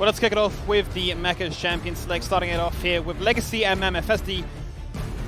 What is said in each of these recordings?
Well, let's kick it off with the Mecha's Champion Select, starting it off here with Legacy and MAMMOTH. As the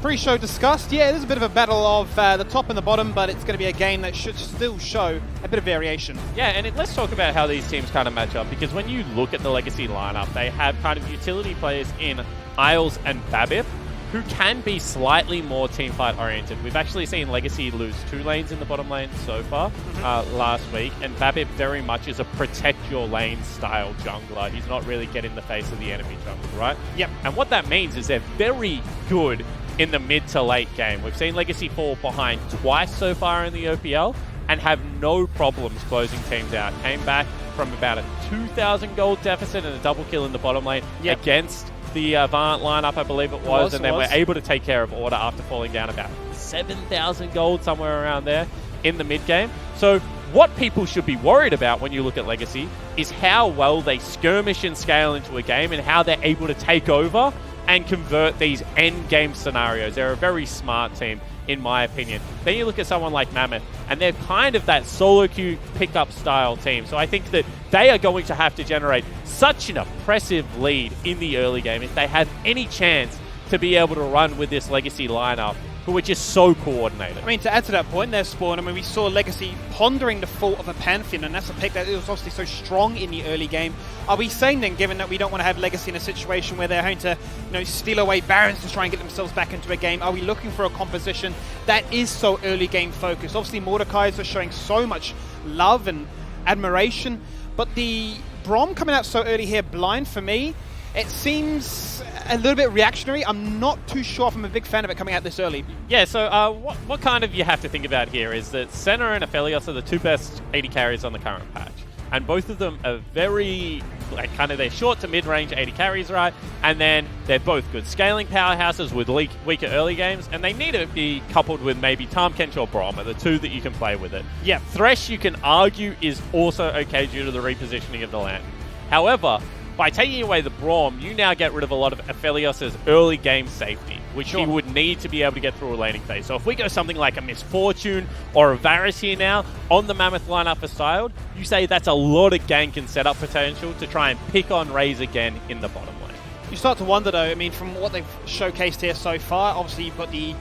pre-show discussed, yeah, there's a bit of a battle of the top and the bottom, but it's going to be a game that should still show a bit of variation. Yeah, and let's talk about how these teams kind of match up, because when you look at the Legacy lineup, they have kind of utility players in Isles and Babip, who can be slightly more teamfight oriented. We've actually seen Legacy lose 2 lanes in the bottom lane so far last week, and Babip very much is a protect your lane style jungler. He's not really get in the face of the enemy jungle, right? Yep. And what that means is they're very good in the mid to late game. We've seen Legacy fall behind twice so far in the OPL and have no problems closing teams out. Came back from about a 2,000 gold deficit and a double kill in the bottom lane against the Vant lineup, I believe it was, and then we're able to take care of Order after falling down about 7,000 gold, somewhere around there, in the mid game. So what people should be worried about when you look at Legacy is how well they skirmish and scale into a game and how they're able to take over and convert these end game scenarios. They're a very smart team, in my opinion. Then you look at someone like MAMMOTH, and they're kind of that solo queue pickup style team. So I think that they are going to have to generate such an oppressive lead in the early game if they have any chance to be able to run with this Legacy lineup, who are just so coordinated. I mean, to add to that point there, Spawn, I mean, we saw Legacy pondering the fault of a Pantheon, and that's a pick that was obviously so strong in the early game. Are we saying then, given that we don't want to have Legacy in a situation where they're having to, steal away Barons to try and get themselves back into a game, are we looking for a composition that is so early game focused? Obviously, Mordekaiser are showing so much love and admiration, but the Braum coming out so early here, blind for me, it seems a little bit reactionary. I'm not too sure if I'm a big fan of it coming out this early. Yeah, so what kind of you have to think about here is that Senna and Aphelios are the 2 best AD carries on the current patch. And both of them are very, they're short to mid-range AD carries, right? And then they're both good scaling powerhouses with weaker early games, and they need to be coupled with maybe Tahm Kench or Braum are the 2 that you can play with it. Yeah. Thresh, you can argue, is also okay due to the repositioning of the land. However, by taking away the Braum, you now get rid of a lot of Aphelios' early game safety, which he would need to be able to get through a laning phase. So if we go something like a Misfortune or a Varus here now on the MAMMOTH lineup for Styled, you say that's a lot of gank and setup potential to try and pick on Raze again in the bottom lane. You start to wonder, though, I mean, from what they've showcased here so far, obviously you've got the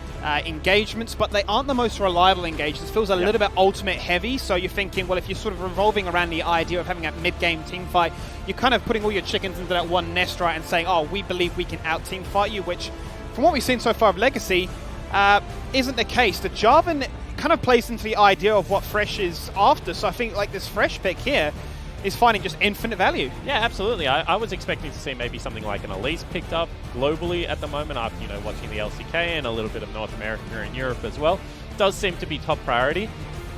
engagements, but they aren't the most reliable engagements. It feels a little bit ultimate heavy, so you're thinking, well, if you're sort of revolving around the idea of having a mid-game team fight, you're kind of putting all your chickens into that one nest, right, and saying, oh, we believe we can out-team fight you, which, from what we've seen so far of Legacy, isn't the case. The Jarvan kind of plays into the idea of what Fresh is after, so I think, like, this Fresh pick here is finding just infinite value. Yeah, absolutely. I was expecting to see maybe something like an Elise picked up globally at the moment after, watching the LCK and a little bit of North America and Europe as well. Does seem to be top priority.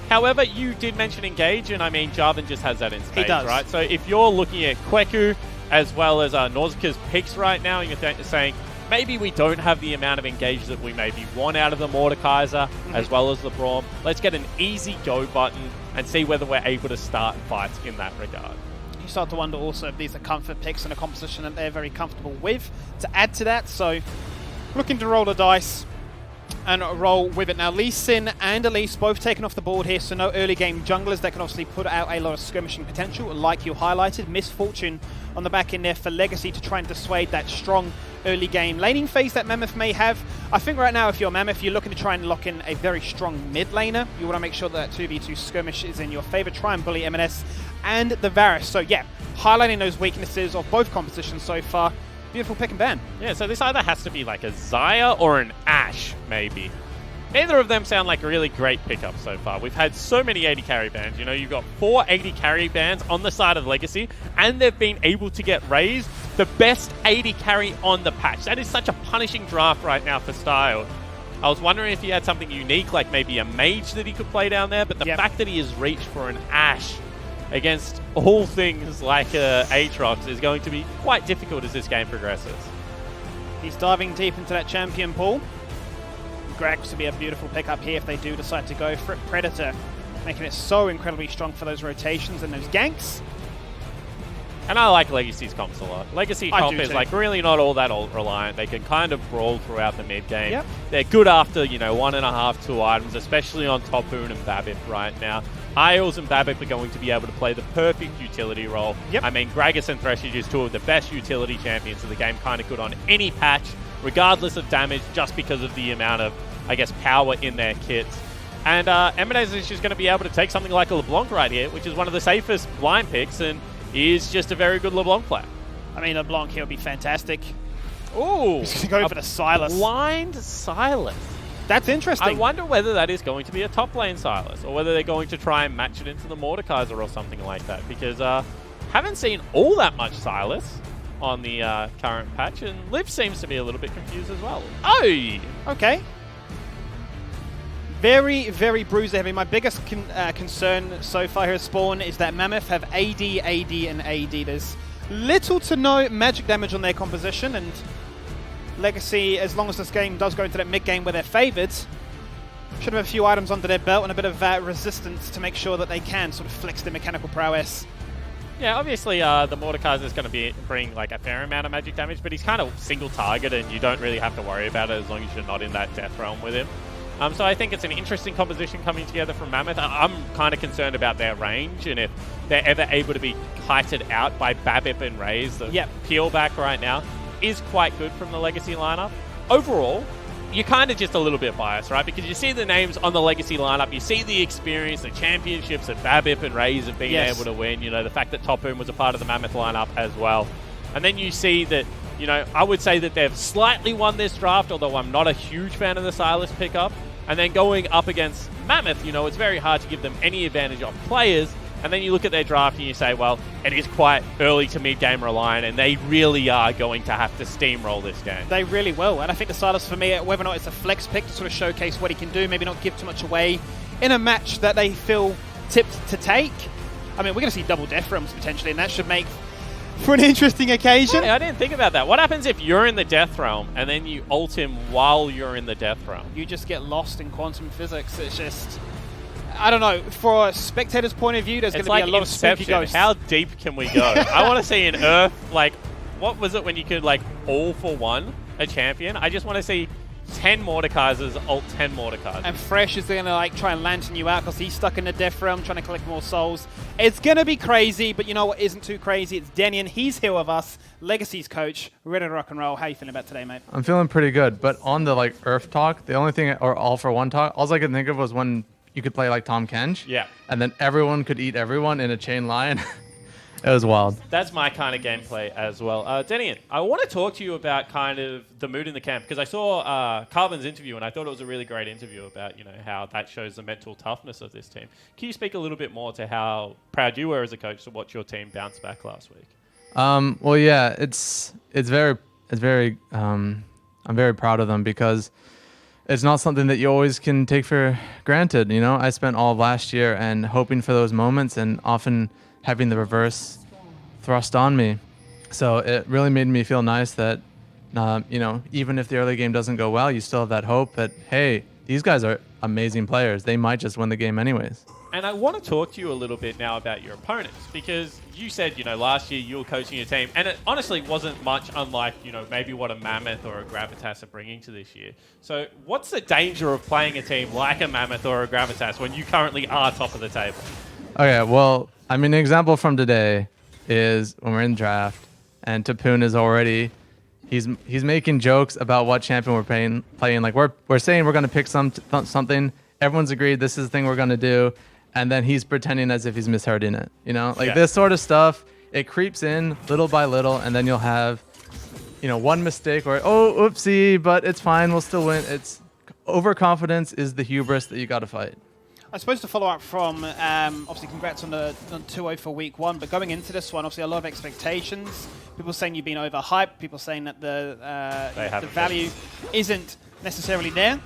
However, you did mention Engage, and I mean, Jarvan just has that in spades, right? So if you're looking at Kweku as well as Nausicaa's picks right now, and you're saying, maybe we don't have the amount of Engage that we maybe want out of the Mordekaiser as well as the Braum. Let's get an easy go button and see whether we're able to start fights in that regard. You start to wonder also if these are comfort picks and a composition that they're very comfortable with to add to that. So looking to roll the dice and roll with it. Now, Lee Sin and Elise both taken off the board here, so no early game junglers that can obviously put out a lot of skirmishing potential, like you highlighted. Misfortune on the back end there for Legacy to try and dissuade that strong early game laning phase that MAMMOTH may have. I think right now, if you're MAMMOTH, you're looking to try and lock in a very strong mid laner. You want to make sure that 2v2 skirmish is in your favor. Try and bully M&S and the Varus. So yeah, highlighting those weaknesses of both compositions so far. Beautiful pick and ban. Yeah, so this either has to be like a Xayah or an Ashe, maybe. Neither of them sound like really great pickups so far. We've had so many 80 carry bans. You've got 4 80 carry bans on the side of Legacy, and they've been able to get Raze the best 80 carry on the patch. That is such a punishing draft right now for Style. I was wondering if he had something unique, like maybe a mage that he could play down there, but the fact that he has reached for an Ashe against all things like Aatrox is going to be quite difficult as this game progresses. He's diving deep into that champion pool. Grax would be a beautiful pickup here if they do decide to go for it. Predator, making it so incredibly strong for those rotations and those ganks. And I like Legacy's comps a lot. Legacy comp is like really not all that reliant. They can kind of brawl throughout the mid game. They're good after, 1.5, 2 items, especially on Topoon and Babip right now. Isles and Babip are going to be able to play the perfect utility role. Yep. I mean, Gragas and Thresh are just two of the best utility champions of the game, kind of good on any patch, regardless of damage, just because of the amount of, I guess, power in their kits. And Eminez is just going to be able to take something like a LeBlanc right here, which is one of the safest blind picks, and is just a very good LeBlanc player. I mean, LeBlanc here would be fantastic. Ooh. He's going to go for the Silas. Blind Silas. That's interesting. I wonder whether that is going to be a top lane Silas, or whether they're going to try and match it into the Mordekaiser or something like that, because haven't seen all that much Silas on the current patch, and Liv seems to be a little bit confused as well. Oh! Okay. Very, very bruiser heavy. My biggest concern so far here at Spawn is that Mammoth have AD, AD, and AD. There's little to no magic damage on their composition, and Legacy, as long as this game does go into that mid-game where they're favoured, should have a few items under their belt and a bit of resistance to make sure that they can sort of flex their mechanical prowess. Yeah, obviously the Mordekaiser is going to bring like a fair amount of magic damage, but he's kind of single target and you don't really have to worry about it as long as you're not in that death realm with him. So I think it's an interesting composition coming together from Mammoth. I'm kind of concerned about their range, and if they're ever able to be kited out by Babip and Raze, the peel back right now is quite good from the Legacy lineup. Overall, you're kind of just a little bit biased, right? Because you see the names on the Legacy lineup, you see the experience, the championships that Babip and Raze have been able to win, you know, the fact that Top Boom was a part of the Mammoth lineup as well. And then you see that, you know, I would say that they've slightly won this draft, although I'm not a huge fan of the Silas pickup. And then going up against Mammoth, you know, it's very hard to give them any advantage on players. And then you look at their draft and you say, well, it is quite early to mid-game reliant, and they really are going to have to steamroll this game. They really will. And I think the Silas, for me, whether or not it's a flex pick to sort of showcase what he can do, maybe not give too much away in a match that they feel tipped to take. I mean, we're going to see double death realms potentially, and that should make for an interesting occasion. Hey, I didn't think about that. What happens if you're in the death realm and then you ult him while you're in the death realm? You just get lost in quantum physics. It's just, I don't know. For a spectator's point of view, there's going to be a lot of spooky ghosts. How deep can we go? I want to see an Earth, like, what was it when you could, like, all for one a champion? I just want to see 10 Mordekaisers ult 10 Mordekaisers. And Fresh is going to like try and lantern you out because he's stuck in the death realm trying to collect more souls. It's going to be crazy, but you know what isn't too crazy? It's Denian. He's here with us, Legacy's coach. Ready to rock and roll. How you feeling about today, mate? I'm feeling pretty good, but on the like Earth talk, the only thing, or all for one talk, all I could think of was when you could play like Tom Kench. Yeah. And then everyone could eat everyone in a chain line. It was wild. That's my kind of gameplay as well. Denian, I want to talk to you about kind of the mood in the camp, because I saw Carvin's interview and I thought it was a really great interview about, you know, how that shows the mental toughness of this team. Can you speak a little bit more to how proud you were as a coach to watch your team bounce back last week? Well, yeah, I'm very proud of them because it's not something that you always can take for granted. You know, I spent all of last year and hoping for those moments and often having the reverse thrust on me. So it really made me feel nice that, you know, even if the early game doesn't go well, you still have that hope that, hey, these guys are amazing players. They might just win the game anyways. And I want to talk to you a little bit now about your opponents, because you said, you know, last year you were coaching your team, and it honestly wasn't much unlike, you know, maybe what a Mammoth or a Gravitas are bringing to this year. So what's the danger of playing a team like a Mammoth or a Gravitas when you currently are top of the table? Okay, well, I mean, an example from today is when we're in draft, and Tapoon is already, he's making jokes about what champion we're playing. Like we're saying we're going to pick something. Everyone's agreed this is the thing we're going to do, and then he's pretending as if he's mishearding it. You know, like this sort of stuff. It creeps in little by little, and then you'll have, you know, one mistake or oopsie, but it's fine. We'll still win. It's overconfidence is the hubris that you got to fight. I suppose to follow up from, obviously congrats on the 2-0 for week one, but going into this one, obviously a lot of expectations. People saying you've been overhyped, people saying that the value isn't necessarily there.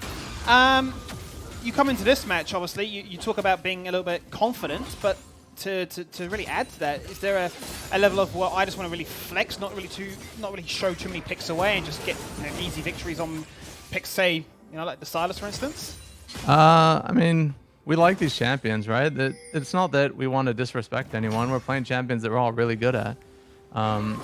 You come into this match, obviously, you talk about being a little bit confident, but to really add to that, is there a level of, well, I just want to really flex, not really show too many picks away and just get, you know, easy victories on picks, say, you know, like the Silas, for instance? I mean, we like these champions, right? It's not that we want to disrespect anyone. We're playing champions that we're all really good at. A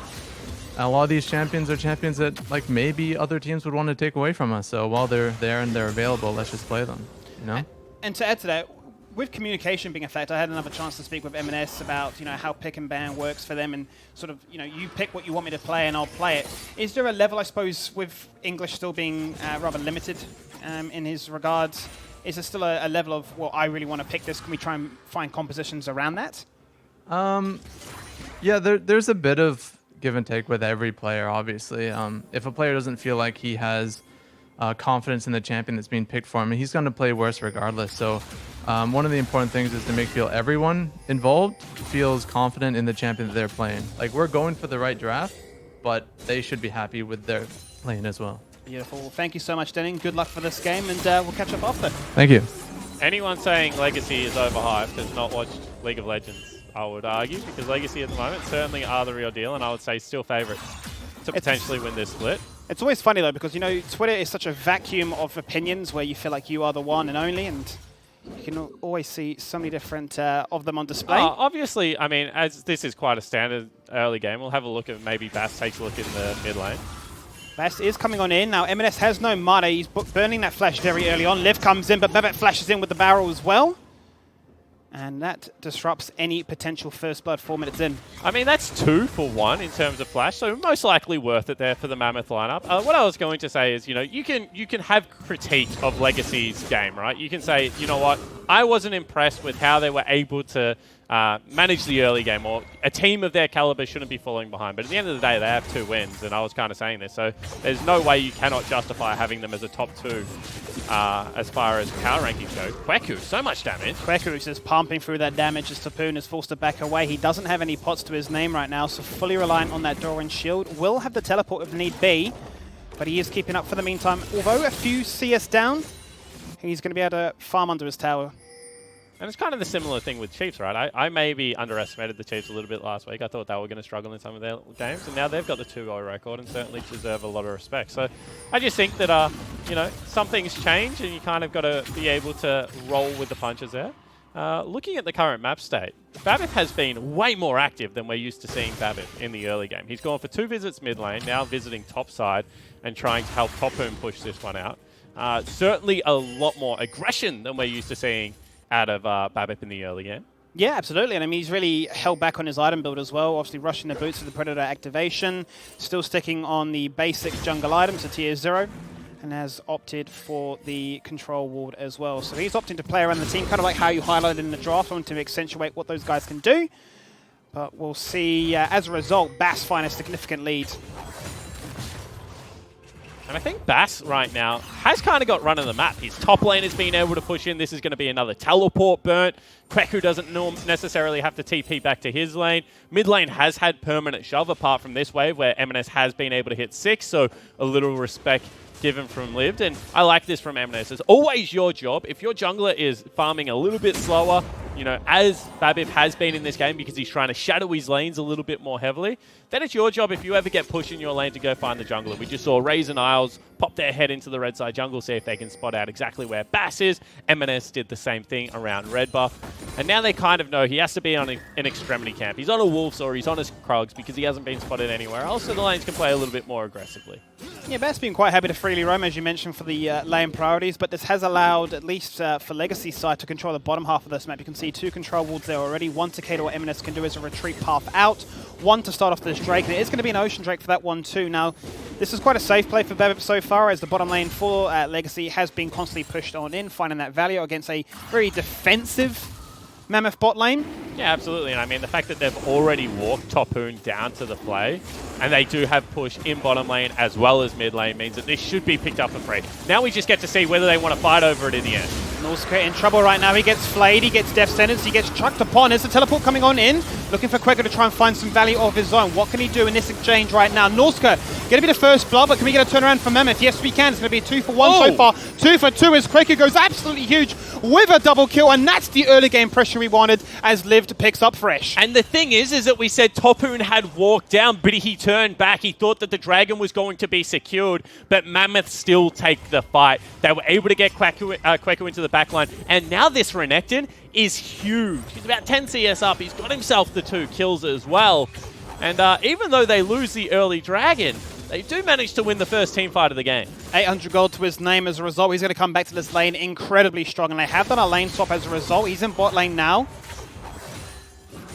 lot of these champions are champions that, like, maybe other teams would want to take away from us. So while they're there and they're available, let's just play them, you know? And to add to that, with communication being a factor, I had another chance to speak with M&S about, you know, how pick and ban works for them and sort of, you know, you pick what you want me to play and I'll play it. Is there a level, I suppose, with English still being rather limited in his regards, is there still a level of, well, I really want to pick this? Can we try and find compositions around that? Yeah, there's a bit of give and take with every player, obviously. If a player doesn't feel like he has confidence in the champion that's being picked for him, he's going to play worse regardless. So one of the important things is to make feel everyone involved feels confident in the champion that they're playing. Like, we're going for the right draft, but they should be happy with their playing as well. Beautiful. Well, thank you so much, Denning. Good luck for this game, and we'll catch up after. Thank you. Anyone saying Legacy is overhyped has not watched League of Legends, I would argue, because Legacy at the moment certainly are the real deal, and I would say still favourites to potentially win this split. It's always funny, though, because, you know, Twitter is such a vacuum of opinions where you feel like you are the one and only, and you can always see so many different of them on display. Obviously, I mean, as this is quite a standard early game, we'll have a look at maybe Bass takes a look in the mid lane. Bass is coming on in. Now, M&S has no mana. He's burning that flash very early on. Liv comes in, but Bebek flashes in with the barrel as well. And that disrupts any potential first blood 4 minutes in. I mean, that's 2 for 1 in terms of flash, so most likely worth it there for the Mammoth lineup. What I was going to say is, you know, you can have critique of Legacy's game, right? You can say, you know what, I wasn't impressed with how they were able to manage the early game, or a team of their caliber shouldn't be falling behind. But at the end of the day, they have 2 wins, and I was kind of saying this. So there's no way you cannot justify having them as a top 2 as far as power rankings go. Kweku, so much damage. Kweku is just pumping through that damage as Tapoon is forced to back away. He doesn't have any pots to his name right now, so fully reliant on that Doran shield. Will have the teleport if need be, but he is keeping up for the meantime. Although a few CS down, he's going to be able to farm under his tower. And it's kind of the similar thing with Chiefs, right? I maybe underestimated the Chiefs a little bit last week. I thought they were going to struggle in some of their games, and now they've got the 2-0 record and certainly deserve a lot of respect. So I just think that, you know, some things change, and you kind of got to be able to roll with the punches there. Looking at the current map state, Babip has been way more active than we're used to seeing Babip in the early game. He's gone for 2 visits mid lane, now visiting top side and trying to help Topoon push this one out. Certainly a lot more aggression than we're used to seeing out of Babip in the early game. Yeah, absolutely. And I mean, he's really held back on his item build as well. Obviously, rushing the boots for the Predator activation. Still sticking on the basic jungle items, so tier 0. And has opted for the control ward as well. So he's opting to play around the team, kind of like how you highlighted in the draft, wanting to accentuate what those guys can do. But we'll see, as a result, Bass find a significant lead. And I think Bass right now has kind of got run of the map. His top lane has been able to push in. This is going to be another teleport burnt. Kweku doesn't necessarily have to TP back to his lane. Mid lane has had permanent shove apart from this wave where M&S has been able to hit 6, so a little respect given from Lived. And I like this from M&S. It's always your job. If your jungler is farming a little bit slower, you know, as Babip has been in this game because he's trying to shadow his lanes a little bit more heavily, then it's your job if you ever get pushed in your lane to go find the jungler. We just saw Raze and Isles pop their head into the red side jungle, see if they can spot out exactly where Bass is. M&S did the same thing around red buff. And now they kind of know he has to be on an extremity camp. He's on a Wolves or he's on his Krugs because he hasn't been spotted anywhere else, so the lanes can play a little bit more aggressively. Yeah, Bass been quite happy to freely roam, as you mentioned, for the lane priorities, but this has allowed, at least for Legacy side, to control the bottom half of this map. You can see 2 control wards there already. 1 to cater what M&S can do as a retreat path out. 1 to start off this Drake, and it is going to be an Ocean Drake for that one too. Now, this is quite a safe play for Babip so far, as the bottom lane for Legacy has been constantly pushed on in, finding that value against a very defensive Mammoth bot lane. Yeah, absolutely. And I mean, the fact that they've already walked Topoon down to the play, and they do have push in bottom lane as well as mid lane, means that this should be picked up for free. Now we just get to see whether they want to fight over it in the end. Norska in trouble right now. He gets flayed, he gets death sentence, he gets chucked upon. There's a teleport coming on in, looking for Kweku to try and find some value of his own. What can he do in this exchange right now? Norska, get a bit of first blood, but can we get a turnaround for Mammoth? Yes, we can. It's going to be 2 for 1 so far. 2 for 2 as Kweku goes absolutely huge with a double kill, and that's the early game pressure we wanted as Lived picks up fresh. And the thing is that we said Topoon had walked down, but he turned back. He thought that the dragon was going to be secured, but Mammoth still take the fight. They were able to get Kweku into the backline, and now this Renekton is huge. He's about 10 CS up. He's got himself the 2 kills as well. And even though they lose the early dragon, they do manage to win the first team fight of the game. 800 gold to his name as a result. He's going to come back to this lane incredibly strong, and they have done a lane swap as a result. He's in bot lane now,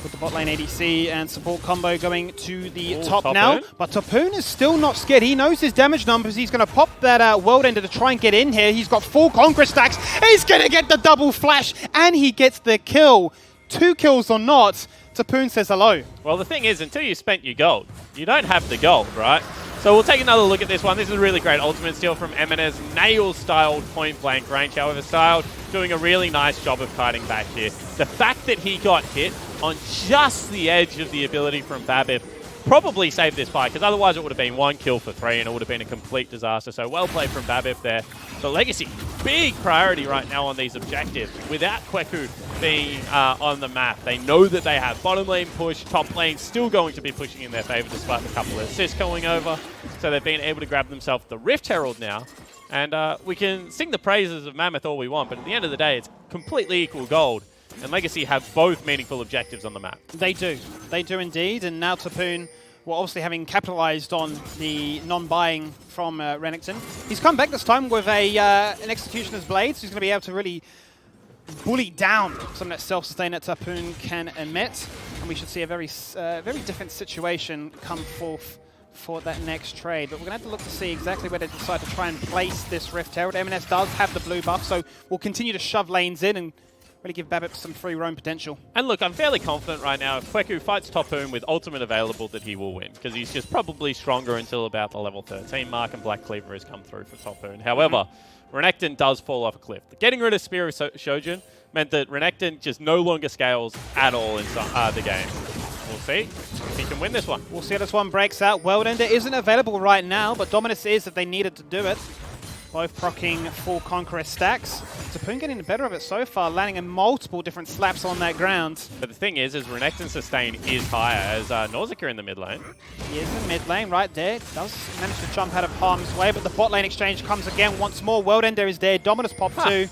with the bot lane ADC and support combo going to the top now. But Topoon is still not scared. He knows his damage numbers. He's going to pop that World Ender to try and get in here. He's got full Conqueror stacks. He's going to get the double flash, and he gets the kill. 2 kills or not, Topoon says hello. Well, the thing is, until you spent your gold, you don't have the gold, right? So we'll take another look at this one. This is a really great ultimate steal from MNS. Nail-styled point-blank range, however, Styled doing a really nice job of kiting back here. The fact that he got hit on just the edge of the ability from Babip probably saved this fight, because otherwise it would have been 1 kill for 3 and it would have been a complete disaster. So well played from Babip there. The Legacy, big priority right now on these objectives. Without Kweku being on the map, they know that they have bottom lane push, top lane still going to be pushing in their favor despite a couple of assists going over. So they've been able to grab themselves the Rift Herald now. And we can sing the praises of Mammoth all we want, but at the end of the day, it's completely equal gold. And Legacy have both meaningful objectives on the map. They do. They do indeed. And now Topoon, well, obviously having capitalized on the non-buying from Renekton, he's come back this time with an Executioner's Blade, so he's going to be able to really bully down some of that self-sustain that Topoon can emit. And we should see a very different situation come forth for that next trade. But we're going to have to look to see exactly where they decide to try and place this Rift Herald. M&S does have the blue buff, so we'll continue to shove lanes in and really give Babip some free roam potential. And look, I'm fairly confident right now if Kweku fights Topoon with ultimate available that he will win, because he's just probably stronger until about the level 13 mark, and Black Cleaver has come through for Topoon. However, Renekton does fall off a cliff. Getting rid of Spear of Shojin meant that Renekton just no longer scales at all in the game. We'll see if he can win this one. We'll see how this one breaks out. World Ender isn't available right now, but Dominus is if they needed to do it. Both procking full Conqueror stacks. Topoon getting the better of it so far, landing in multiple different slaps on that ground. But the thing is Renekton's sustain is higher as Nausicaa in the mid lane. He is in the mid lane right there. Does manage to jump out of harm's way, but the bot lane exchange comes again once more. World Ender is there. Dominus pop too.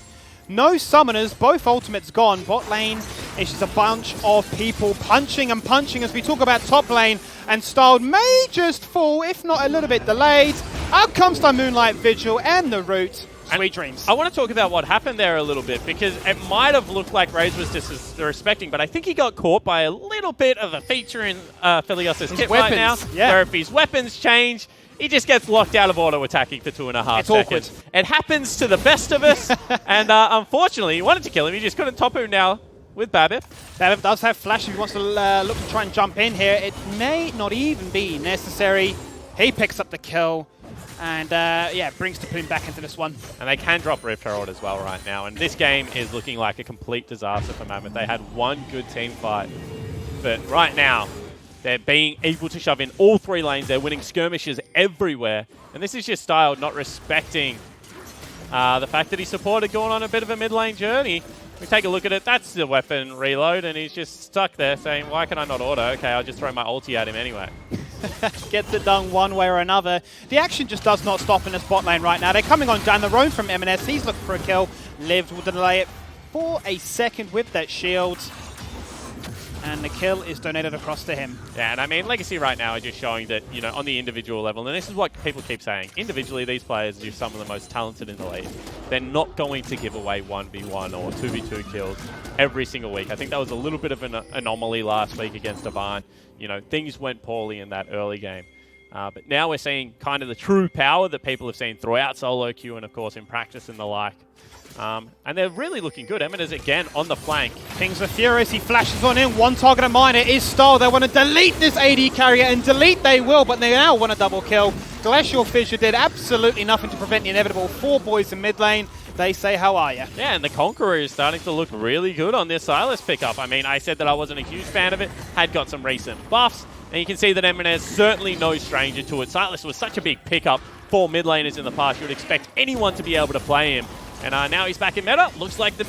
No summoners, both ultimates gone. Bot lane is just a bunch of people punching and punching as we talk about top lane, and Styled may just fall, if not a little bit delayed. Out comes the Moonlight Vigil and the Root. Sweet dreams. I want to talk about what happened there a little bit, because it might have looked like Raze was disrespecting, but I think he got caught by a little bit of a feature in Philios' kit right now. Yeah. Where if his weapons change, he just gets locked out of auto-attacking for 2.5 seconds. Awkward. It happens to the best of us, and unfortunately, he wanted to kill him. He just couldn't top him now with Babip. Babip does have flash if he wants to look to try and jump in here. It may not even be necessary. He picks up the kill. And yeah, brings Topoon back into this one. And they can drop Rift Herald as well right now. And this game is looking like a complete disaster for Mammoth. They had one good team fight, but right now they're being able to shove in all 3 lanes. They're winning skirmishes everywhere. And this is just Styled not respecting the fact that he supported going on a bit of a mid lane journey. We take a look at it. That's the weapon reload, and he's just stuck there saying, why can I not auto? Okay, I'll just throw my ulti at him anyway. Gets it done one way or another. The action just does not stop in this bot lane right now. They're coming on down the road from M&S. He's looking for a kill. Lived will delay it for a second with that shield. And the kill is donated across to him. Yeah, and I mean, Legacy right now are just showing that, you know, on the individual level, and this is what people keep saying, individually these players are just some of the most talented in the league. They're not going to give away 1v1 or 2v2 kills every single week. I think that was a little bit of an anomaly last week against Divine. You know, things went poorly in that early game. But now we're seeing kind of the true power that people have seen throughout solo queue and, of course, in practice and the like. And they're really looking good. Eminence again on the flank. Kings are furious. He flashes on in. One target of mine. It is Style. They want to delete this AD carrier, and delete they will, but they now want a double kill. Glacial Fissure did absolutely nothing to prevent the inevitable. 4 boys in mid lane. They say, how are you? Yeah, and the Conqueror is starting to look really good on this Silas pickup. I mean, I said that I wasn't a huge fan of it. Had got some recent buffs, and you can see that Eminence certainly no stranger to it. Silas was such a big pickup for mid laners in the past. You would expect anyone to be able to play him. And now he's back in meta. Looks like the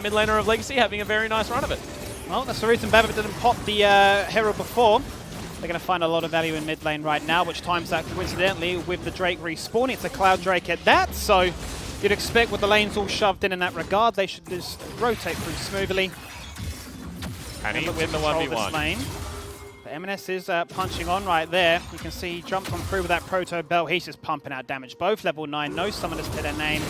mid laner of Legacy having a very nice run of it. Well, that's the reason Babip didn't pop the Herald before. They're going to find a lot of value in mid lane right now, which times out coincidentally with the Drake respawning. It's a Cloud Drake at that, so you'd expect with the lanes all shoved in that regard, they should just rotate through smoothly. And he win the 1v1. Lane. M&S is punching on right there. You can see he jumped on through with that Proto Belt. He's just pumping out damage. Both level 9, no summoners to their name.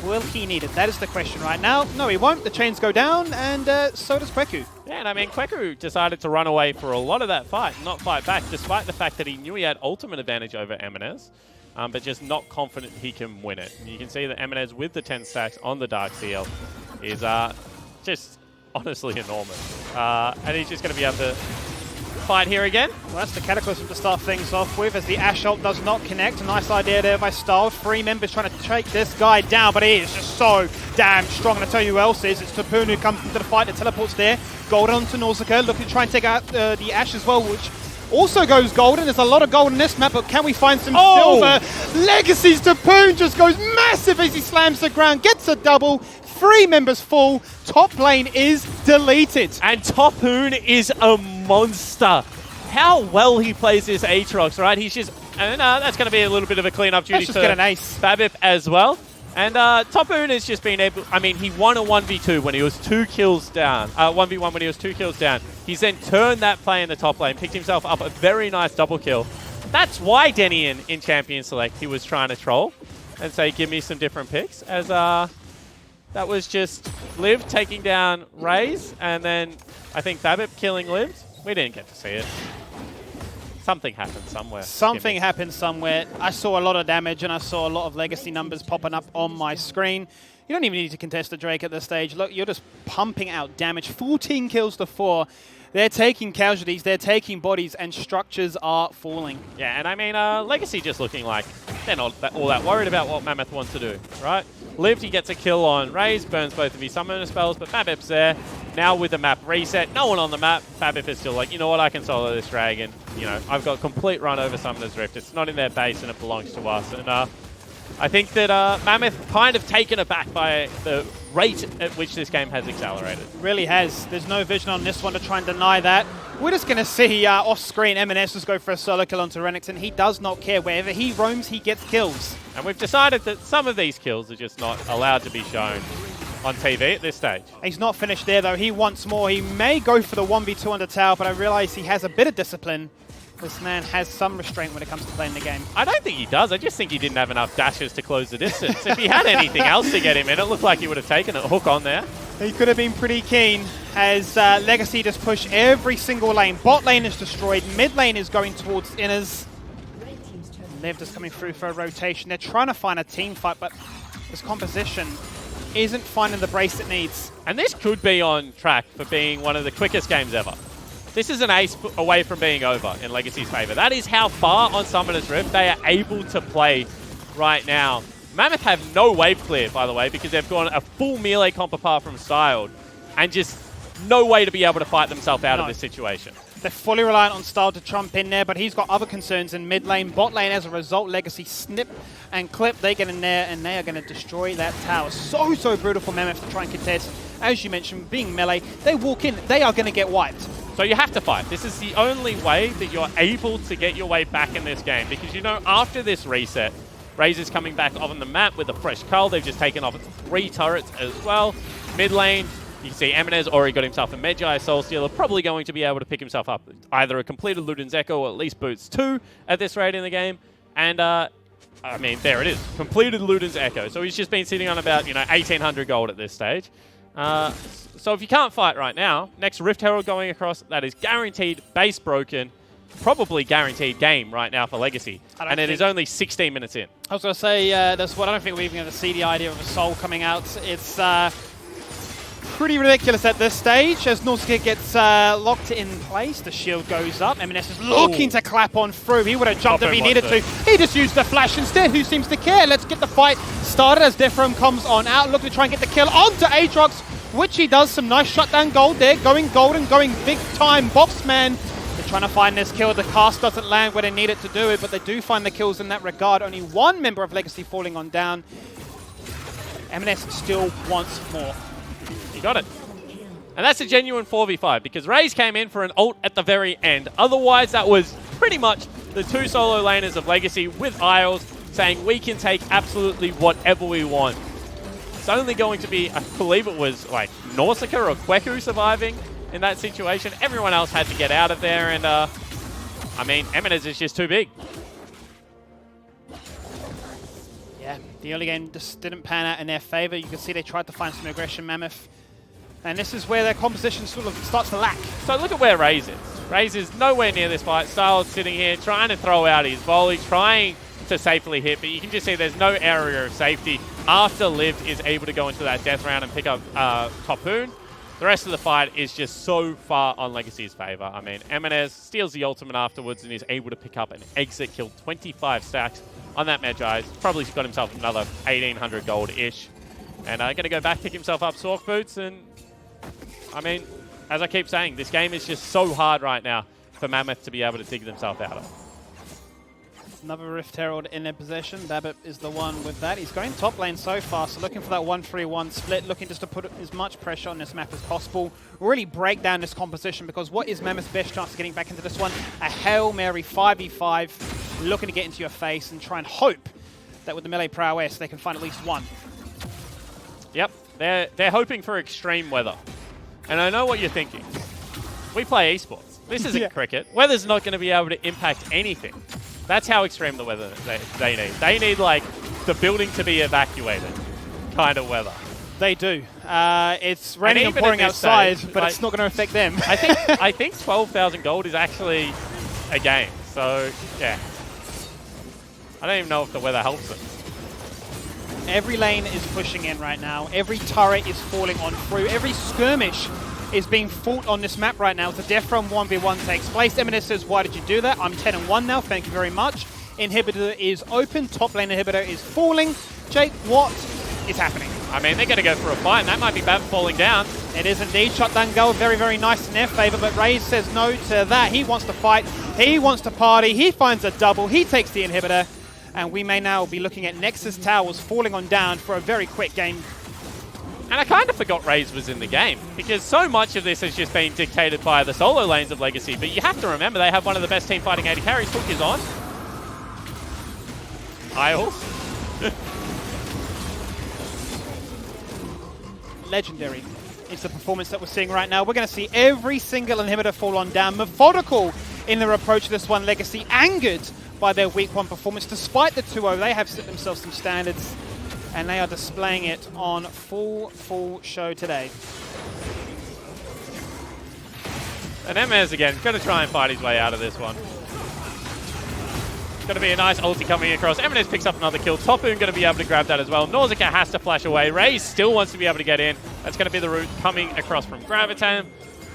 Will he need it? That is the question right now. No, he won't. The chains go down, and so does Kweku. Yeah, and I mean, Kweku decided to run away for a lot of that fight, not fight back, despite the fact that he knew he had ultimate advantage over M&S, but just not confident he can win it. And you can see that M&S with the 10 stacks on the Dark Seal is just honestly enormous. And he's just going to be able to fight here again. Well, that's the Cataclysm to start things off with, as the Ash ult does not connect. A nice idea there by Style. 3 members trying to take this guy down, but he is just so damn strong. And I tell you who else is. It's Tapoon who comes into the fight. The teleports there. Golden onto Nausicaa, looking to try and take out the Ash as well, which also goes golden. There's a lot of gold in this map, but can we find some silver? Legacy's Tapoon just goes massive as he slams the ground, gets a double. 3 members full. Top lane is deleted. And Tapoon is a monster. How well he plays this Aatrox, right? He's just... And that's going to be a little bit of a clean-up duty for get an ace. Fabip as well. And Tapoon has just been able... I mean, he won a 1v2 when he was 2 kills down. 1v1 when he was 2 kills down. He's then turned that play in the top lane, picked himself up a very nice double kill. That's why Denny in Champion Select, he was trying to troll and say, give me some different picks. As that was just Liv taking down Raze, and then I think Fabip killing Liv. We didn't get to see it. Something happened somewhere. Something happened somewhere. I saw a lot of damage, and I saw a lot of Legacy numbers popping up on my screen. You don't even need to contest the Drake at this stage. Look, you're just pumping out damage. 14 kills to 4. They're taking casualties, they're taking bodies, and structures are falling. Yeah, and I mean, Legacy just looking like they're not all that worried about what Mammoth wants to do, right? Lived, he gets a kill on Raze, burns both of his summoner spells, but Fabip's there. Now with the map reset, no one on the map. Fabip is still like, you know what, I can solo this dragon. You know, I've got complete run over Summoner's Rift. It's not in their base and it belongs to us. And I think that Mammoth kind of taken aback by the rate at which this game has accelerated. Really has. There's no vision on this one to try and deny that. We're just going to see off-screen M&S just go for a solo kill onto Renekton. He does not care. Wherever he roams, he gets kills. And we've decided that some of these kills are just not allowed to be shown on TV at this stage. He's not finished there, though. He wants more. He may go for the 1v2 on the tower, but I realize he has a bit of discipline. This man has some restraint when it comes to playing the game. I don't think he does. I just think he didn't have enough dashes to close the distance. If he had anything else to get him in, it looked like he would have taken a hook on there. He could have been pretty keen as Legacy just push every single lane. Bot lane is destroyed. Mid lane is going towards inners. Liv just coming through for a rotation. They're trying to find a team fight, but this composition isn't finding the brace it needs. And this could be on track for being one of the quickest games ever. This is an ace away from being over in Legacy's favor. That is how far on Summoner's Rift they are able to play right now. Mammoth have no wave clear, by the way, because they've gone a full melee comp apart from Styled, and just no way to be able to fight themselves out of this situation. They're fully reliant on Style to trump in there, but he's got other concerns in mid lane. Bot lane, as a result, Legacy snip and clip. They get in there, and they are going to destroy that tower. So brutal for Mammoth to try and contest. As you mentioned, being melee, they walk in, they are going to get wiped. So you have to fight. This is the only way that you're able to get your way back in this game, because you know after this reset, Raze is coming back on the map with a fresh cull. They've just taken off 3 turrets as well. Mid lane, you can see M&S already got himself a Medjay Soul Stealer, probably going to be able to pick himself up either a completed Luden's Echo or at least boots 2 at this rate in the game. And I mean, there it is, completed Luden's Echo. So he's just been sitting on about 1,800 gold at this stage. So if you can't fight right now, next Rift Herald going across, that is guaranteed base broken, probably guaranteed game right now for Legacy. And it is only 16 minutes in. I was going to say, that's what I don't think we're even going to see the idea of a soul coming out. It's pretty ridiculous at this stage as Nausicaa gets locked in place. The shield goes up. M&S is looking to clap on through. He would have jumped if he needed to. He just used the flash instead. Who seems to care? Let's get the fight started as Defrom comes on out, looking to try and get the kill onto Aatrox, which he does. Some nice shutdown gold there. Going golden, going big time. Boxman, they're trying to find this kill. The cast doesn't land where they need it to do it, but they do find the kills in that regard. Only one member of Legacy falling on down. M&S still wants more. He got it. And that's a genuine 4v5 because Raze came in for an ult at the very end. Otherwise, that was pretty much the 2 solo laners of Legacy with Isles saying we can take absolutely whatever we want. It's only going to be, I believe it was like Nausicaa or Kweku surviving in that situation. Everyone else had to get out of there, and I mean, MAMMOTH is just too big. Yeah, the early game just didn't pan out in their favor. You can see they tried to find some aggression, Mammoth. And this is where their composition sort of starts to lack. So look at where Raze is. Raze is nowhere near this fight. Styles sitting here trying to throw out his volley, trying to safely hit, but you can just see there's no area of safety after Liv is able to go into that death round and pick up Topoon. The rest of the fight is just so far on Legacy's favor. I mean, MAMMOTH steals the ultimate afterwards and is able to pick up an exit kill, 25 stacks on that Magi. Probably got himself another 1,800 gold-ish. And going to go back, pick himself up Sork Boots, and I mean, as I keep saying, this game is just so hard right now for MAMMOTH to be able to dig themselves out of. Another Rift Herald in their possession. Babbitt is the one with that. He's going top lane so far, so looking for that 1-3-1 split, looking just to put as much pressure on this map as possible. Really break down this composition, because what is Mammoth's best chance of getting back into this one? A Hail Mary 5v5, looking to get into your face and try and hope that with the melee prowess they can find at least one. Yep, they're hoping for extreme weather. And I know what you're thinking. We play esports. This isn't cricket. Weather's not going to be able to impact anything. That's how extreme the weather they need. They need, like, the building to be evacuated kind of weather. They do. It's raining and pouring outside, but like, it's not going to affect them. I think 12,000 gold is actually a game. So, yeah. I don't even know if the weather helps them. Every lane is pushing in right now. Every turret is falling on through. Every skirmish is being fought on this map right now. The death from 1v1 takes place. MAMMOTH says, why did you do that? I'm 10-1 now, thank you very much. Inhibitor is open, top lane inhibitor is falling. Jake, what is happening? I mean, they're going to go for a fight, and that might be bad falling down. It is indeed. Shotgun goal, very, very nice in their favor, but Raze says no to that. He wants to fight, he wants to party, he finds a double, he takes the inhibitor, and we may now be looking at Nexus Towers falling on down for a very quick game. And I kind of forgot Raze was in the game, because so much of this has just been dictated by the solo lanes of Legacy, but you have to remember they have one of the best team fighting AD carries. Hook is on. Isles. Legendary is the performance that we're seeing right now. We're going to see every single inhibitor fall on down. Methodical in their approach to this one. Legacy angered by their week one performance. Despite the 2-0, they have set themselves some standards, and they are displaying it on full show today. And MAMMOTH again, going to try and fight his way out of this one. Going to be a nice ulti coming across. MAMMOTH picks up another kill. Topoon going to be able to grab that as well. Nausicaa has to flash away. Raze still wants to be able to get in. That's going to be the route coming across from Graviton.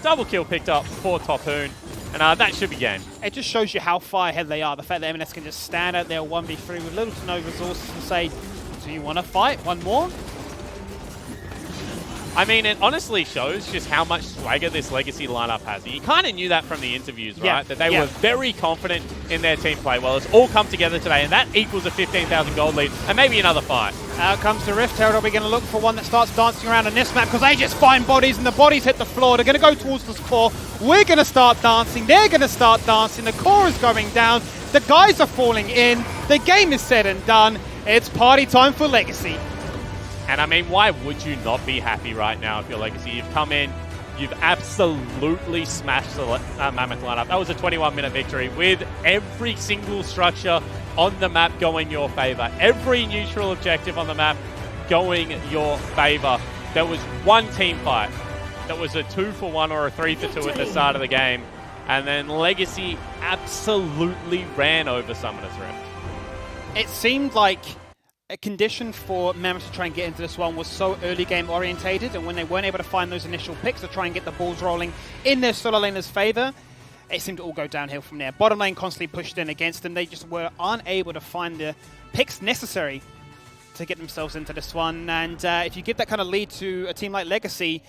Double kill picked up for Topoon. And that should be game. It just shows you how far ahead they are. The fact that MAMMOTH can just stand out there 1v3 with little to no resources and say, do you want to fight one more? I mean, it honestly shows just how much swagger this Legacy lineup has. You kind of knew that from the interviews, right? Yeah. That they were very confident in their team play. Well, it's all come together today, and that equals a 15,000 gold lead, and maybe another fight. Out comes the Rift Herald. Are we going to look for one that starts dancing around on this map? Because they just find bodies, and the bodies hit the floor. They're going to go towards the core. We're going to start dancing. They're going to start dancing. The core is going down. The guys are falling in. The game is said and done. It's party time for Legacy. And I mean, why would you not be happy right now if you're Legacy? You've come in, you've absolutely smashed the MAMMOTH lineup. That was a 21-minute victory with every single structure on the map going your favor. Every neutral objective on the map going your favor. There was one team fight that was a 2-for-1 or a 3-for-2 at the start of the game. And then Legacy absolutely ran over Summoner's Rift. It seemed like a condition for Mammoth to try and get into this one was so early game orientated, and when they weren't able to find those initial picks to try and get the balls rolling in their solo laner's favor, it seemed to all go downhill from there. Bottom lane constantly pushed in against them. They just were unable to find the picks necessary to get themselves into this one. And if you give that kind of lead to a team like Legacy,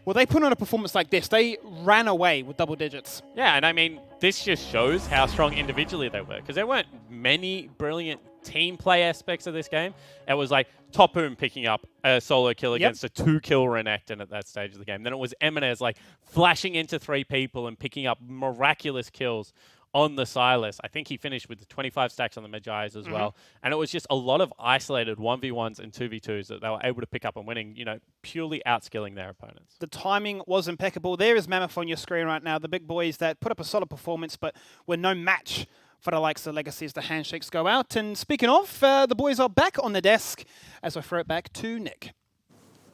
well, they put on a performance like this. They ran away with double digits. Yeah, and I mean, this just shows how strong individually they were, because there weren't many brilliant team play aspects of this game. It was like Topoon picking up a solo kill against a 2-kill Renekton at that stage of the game. Then it was MAMMOTH like flashing into 3 people and picking up miraculous kills on the Silas. I think he finished with 25 stacks on the Magi's as well. And it was just a lot of isolated 1v1s and 2v2s that they were able to pick up and winning, purely outskilling their opponents. The timing was impeccable. There is Mammoth on your screen right now, the big boys that put up a solid performance, but were no match for the likes of Legacy as the handshakes go out. And speaking of, the boys are back on the desk as I throw it back to Nick.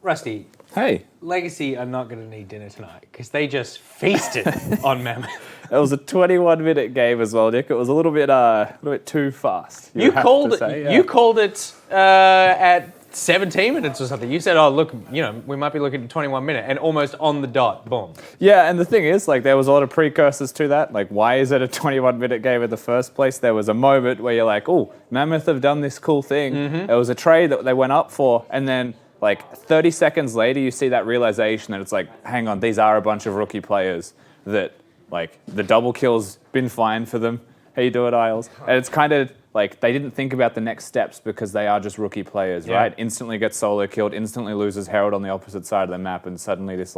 Rusty, Hey, Legacy are not going to need dinner tonight because they just feasted on Mammoth. it was a 21-minute game as well, Nick. It was a little bit too fast. You have called to it. say, yeah. You called it at 17 minutes or something. You said, "Oh, look, we might be looking at 21 minute," and almost on the dot, boom. Yeah, and the thing is, there was a lot of precursors to that. Why is it a 21-minute game in the first place? There was a moment where you're like, oh, Mammoth have done this cool thing. There was a trade that they went up for, and then 30 seconds later, you see that realization that it's hang on, these are a bunch of rookie players that, the double kill's been fine for them. How you doing, Isles? And it's kind of they didn't think about the next steps because they are just rookie players, right? Instantly gets solo killed, instantly loses Herald on the opposite side of the map, and suddenly this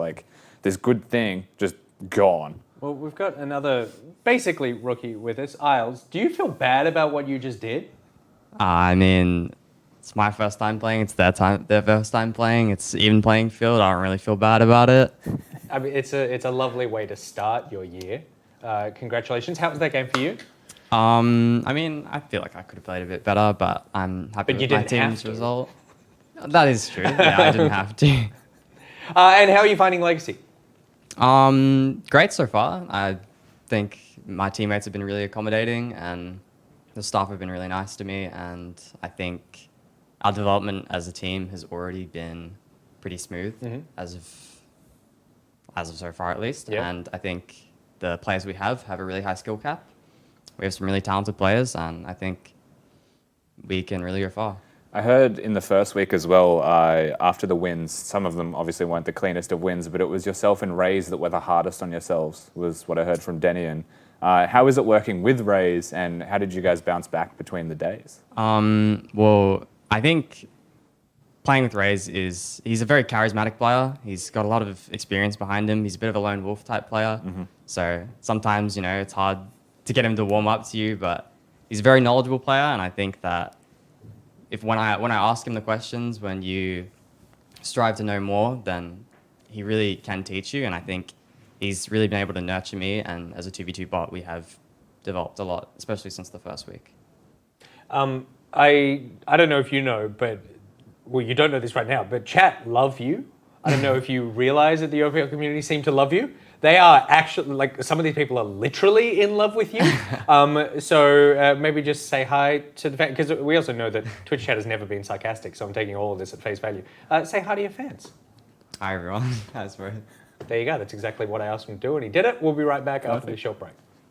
good thing just gone. Well, we've got another basically rookie with us, Isles. Do you feel bad about what you just did? I mean, it's my first time playing. It's their first time playing. It's even playing field. I don't really feel bad about it. I mean, it's a lovely way to start your year. Congratulations. How was that game for you? I mean, I feel like I could have played a bit better, but I'm happy But you with my didn't have team's to. result. That is true. Yeah, I didn't have to. And how are you finding Legacy? Great so far. I think my teammates have been really accommodating, and the staff have been really nice to me, and I think our development as a team has already been pretty smooth as of so far, at least. Yeah. And I think the players we have a really high skill cap. We have some really talented players, and I think we can really go far. I heard in the first week as well, after the wins, some of them obviously weren't the cleanest of wins, but it was yourself and Raze that were the hardest on yourselves, was what I heard from Denian. How is it working with Raze, and how did you guys bounce back between the days? Well, I think playing with Raze he's a very charismatic player. He's got a lot of experience behind him. He's a bit of a lone wolf type player. So sometimes, it's hard to get him to warm up to you, but he's a very knowledgeable player, and I think that when I ask him the questions, when you strive to know more, then he really can teach you, and I think he's really been able to nurture me, and as a 2v2 bot, we have developed a lot, especially since the first week. I don't know if you know, but well, you don't know this right now, but chat love you. I don't know if you realize that the OPL community seem to love you. They are actually, some of these people are literally in love with you. So maybe just say hi to the fans, because we also know that Twitch chat has never been sarcastic, so I'm taking all of this at face value. Say hi to your fans. Hi, everyone. That's right. There you go. That's exactly what I asked him to do, and he did it. We'll be right back after this short break.